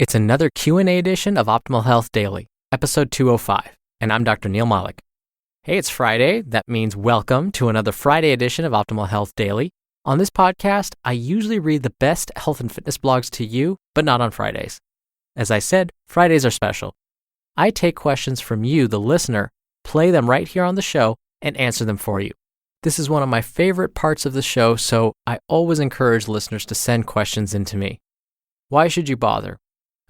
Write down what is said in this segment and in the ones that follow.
It's another Q&A edition of Optimal Health Daily, episode 205, and I'm Dr. Neil Malik. Hey, it's Friday. That means welcome to another Friday edition of Optimal Health Daily. On this podcast, I usually read the best health and fitness blogs to you, but not on Fridays. As I said, Fridays are special. I take questions from you, the listener, play them right here on the show, and answer them for you. This is one of my favorite parts of the show, so I always encourage listeners to send questions in to me. Why should you bother?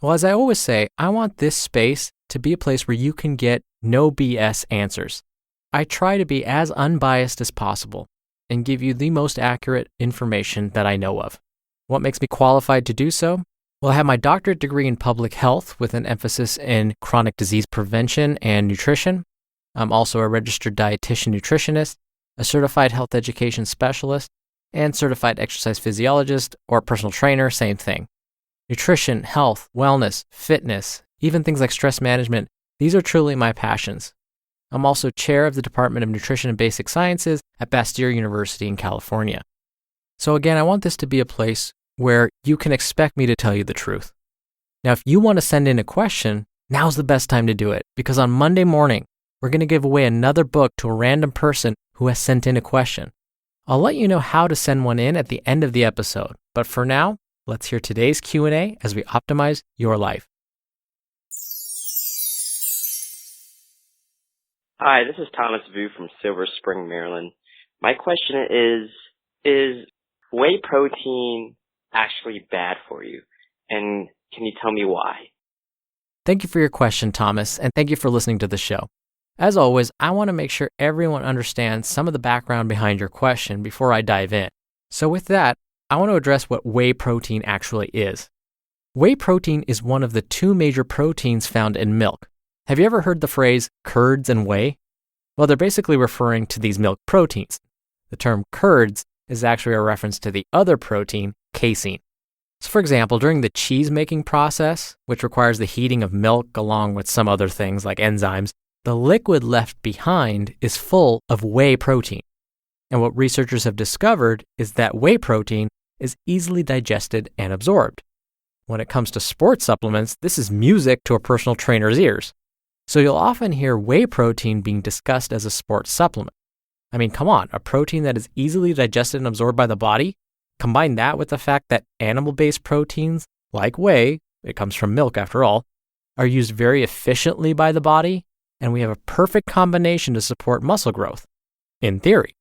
Well, as I always say, I want this space to be a place where you can get no BS answers. I try to be as unbiased as possible and give you the most accurate information that I know of. What makes me qualified to do so? Well, I have my doctorate degree in public health with an emphasis in chronic disease prevention and nutrition. I'm also a registered dietitian nutritionist, a certified health education specialist, and certified exercise physiologist or personal trainer, same thing. Nutrition, health, wellness, fitness, even things like stress management, these are truly my passions. I'm also chair of the Department of Nutrition and Basic Sciences at Bastyr University in California. So again, I want this to be a place where you can expect me to tell you the truth. Now, if you want to send in a question, now's the best time to do it, because on Monday morning, we're going to give away another book to a random person who has sent in a question. I'll let you know how to send one in at the end of the episode, but for now, let's hear today's Q&A as we optimize your life. Hi, this is Thomas Vu from Silver Spring, Maryland. My question is whey protein actually bad for you? And can you tell me why? Thank you for your question, Thomas, and thank you for listening to the show. As always, I want to make sure everyone understands some of the background behind your question before I dive in. So with that, I want to address what whey protein actually is. Whey protein is one of the two major proteins found in milk. Have you ever heard the phrase curds and whey? Well, they're basically referring to these milk proteins. The term curds is actually a reference to the other protein, casein. So for example, during the cheese making process, which requires the heating of milk along with some other things like enzymes, the liquid left behind is full of whey protein. And what researchers have discovered is that whey protein is easily digested and absorbed. When it comes to sports supplements, this is music to a personal trainer's ears. So you'll often hear whey protein being discussed as a sports supplement. I mean, come on, a protein that is easily digested and absorbed by the body? Combine that with the fact that animal-based proteins, like whey, it comes from milk after all, are used very efficiently by the body, and we have a perfect combination to support muscle growth, in theory.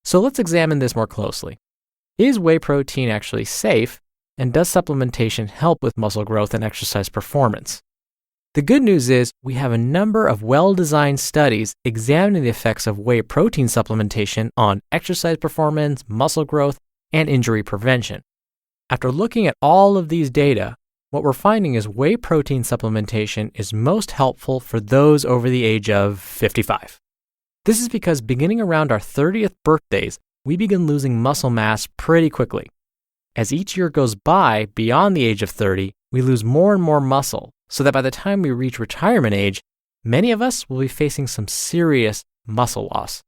So let's examine this more closely. Is whey protein actually safe, and does supplementation help with muscle growth and exercise performance? The good news is we have a number of well-designed studies examining the effects of whey protein supplementation on exercise performance, muscle growth, and injury prevention. After looking at all of these data, what we're finding is whey protein supplementation is most helpful for those over the age of 55. This is because beginning around our 30th birthdays, we begin losing muscle mass pretty quickly. As each year goes by beyond the age of 30, we lose more and more muscle, so that by the time we reach retirement age, many of us will be facing some serious muscle loss.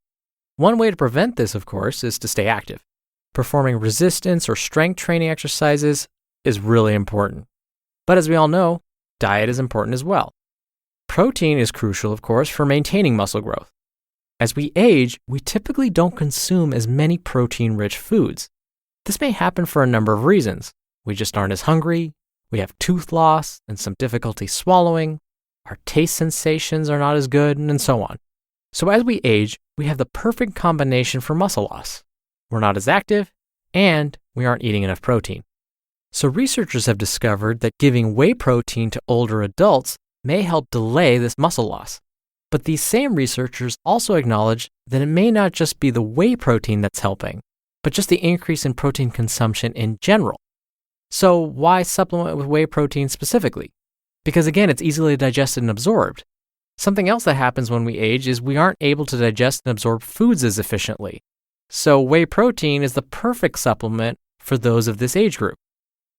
One way to prevent this, of course, is to stay active. Performing resistance or strength training exercises is really important. But as we all know, diet is important as well. Protein is crucial, of course, for maintaining muscle growth. As we age, we typically don't consume as many protein-rich foods. This may happen for a number of reasons. We just aren't as hungry, we have tooth loss and some difficulty swallowing, our taste sensations are not as good, and so on. So as we age, we have the perfect combination for muscle loss. We're not as active, and we aren't eating enough protein. So researchers have discovered that giving whey protein to older adults may help delay this muscle loss. But these same researchers also acknowledge that it may not just be the whey protein that's helping, but just the increase in protein consumption in general. So why supplement with whey protein specifically? Because again, it's easily digested and absorbed. Something else that happens when we age is we aren't able to digest and absorb foods as efficiently. So whey protein is the perfect supplement for those of this age group.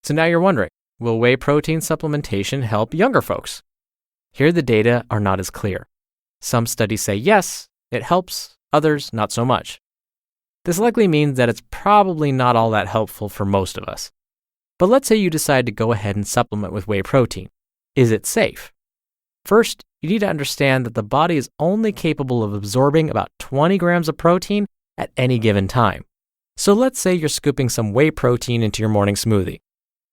So now you're wondering, will whey protein supplementation help younger folks? Here the data are not as clear. Some studies say yes, it helps, others not so much. This likely means that it's probably not all that helpful for most of us. But let's say you decide to go ahead and supplement with whey protein. Is it safe? First, you need to understand that the body is only capable of absorbing about 20 grams of protein at any given time. So let's say you're scooping some whey protein into your morning smoothie.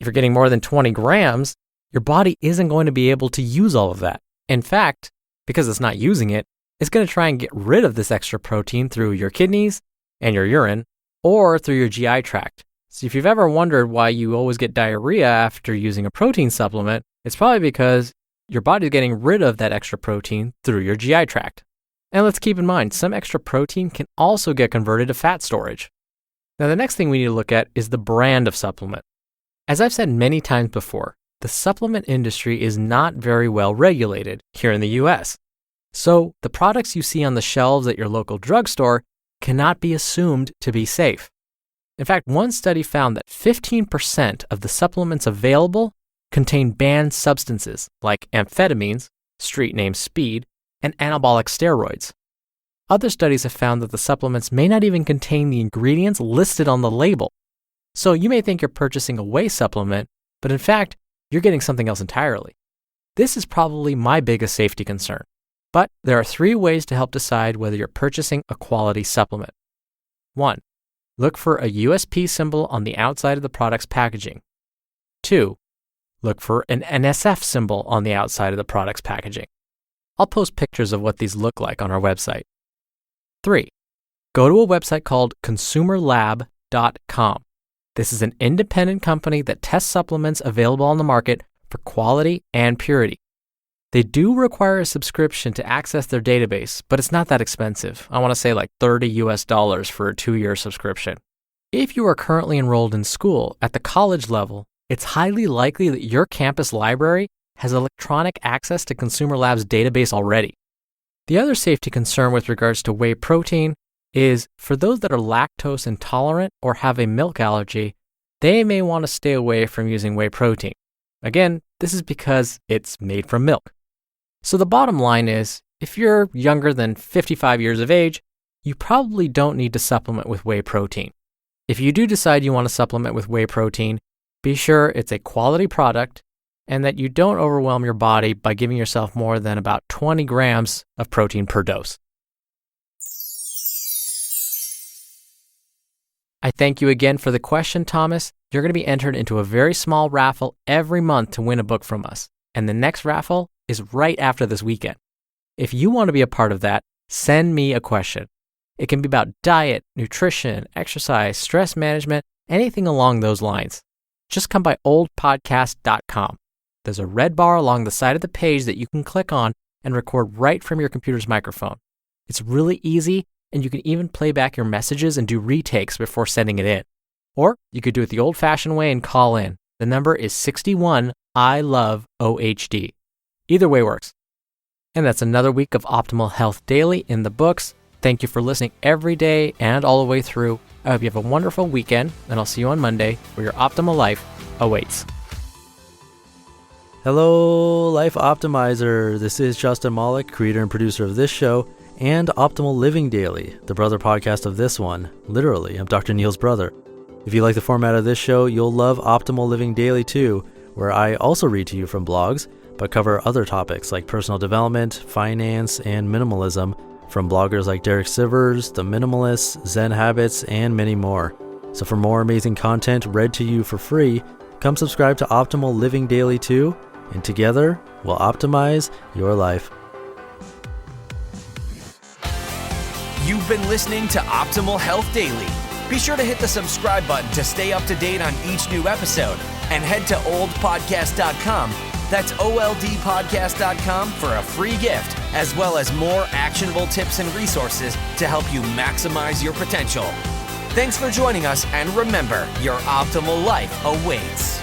If you're getting more than 20 grams, your body isn't going to be able to use all of that. In fact, because it's not using it, it's going to try and get rid of this extra protein through your kidneys and your urine or through your GI tract. So if you've ever wondered why you always get diarrhea after using a protein supplement, it's probably because your body's getting rid of that extra protein through your GI tract. And let's keep in mind, some extra protein can also get converted to fat storage. Now, the next thing we need to look at is the brand of supplement. As I've said many times before, the supplement industry is not very well regulated here in the US. So the products you see on the shelves at your local drugstore cannot be assumed to be safe. In fact, one study found that 15% of the supplements available contain banned substances like amphetamines, street name speed, and anabolic steroids. Other studies have found that the supplements may not even contain the ingredients listed on the label. So you may think you're purchasing a whey supplement, but in fact, you're getting something else entirely. This is probably my biggest safety concern. But there are 3 ways to help decide whether you're purchasing a quality supplement. 1. Look for a USP symbol on the outside of the product's packaging. 2. Look for an NSF symbol on the outside of the product's packaging. I'll post pictures of what these look like on our website. 3. Go to a website called consumerlab.com. This is an independent company that tests supplements available on the market for quality and purity. They do require a subscription to access their database, but it's not that expensive. I want to say like $30 for a 2-year subscription. If you are currently enrolled in school at the college level, it's highly likely that your campus library has electronic access to Consumer Lab's database already. The other safety concern with regards to whey protein is for those that are lactose intolerant or have a milk allergy, they may want to stay away from using whey protein. Again, this is because it's made from milk. So the bottom line is, if you're younger than 55 years of age, you probably don't need to supplement with whey protein. If you do decide you want to supplement with whey protein, be sure it's a quality product and that you don't overwhelm your body by giving yourself more than about 20 grams of protein per dose. I thank you again for the question, Thomas. You're going to be entered into a very small raffle every month to win a book from us. And the next raffle is right after this weekend. If you want to be a part of that, send me a question. It can be about diet, nutrition, exercise, stress management, anything along those lines. Just come by oldpodcast.com. There's a red bar along the side of the page that you can click on and record right from your computer's microphone. It's really easy, and you can even play back your messages and do retakes before sending it in. Or you could do it the old-fashioned way and call in. The number is 61 I love OHD. Either way works. And that's another week of Optimal Health Daily in the books. Thank you for listening every day and all the way through. I hope you have a wonderful weekend, and I'll see you on Monday where your optimal life awaits. Hello, Life Optimizer. This is Justin Malik, creator and producer of this show and Optimal Living Daily, the brother podcast of this one. Literally, I'm Dr. Neil's brother. If you like the format of this show, you'll love Optimal Living Daily too, where I also read to you from blogs, but cover other topics like personal development, finance, and minimalism from bloggers like Derek Sivers, The Minimalists, Zen Habits, and many more. So for more amazing content read to you for free, come subscribe to Optimal Living Daily too, and together we'll optimize your life. You've been listening to Optimal Health Daily. Be sure to hit the subscribe button to stay up to date on each new episode, and head to oldpodcast.com. That's oldpodcast.com for a free gift, as well as more actionable tips and resources to help you maximize your potential. Thanks for joining us, and remember, your optimal life awaits.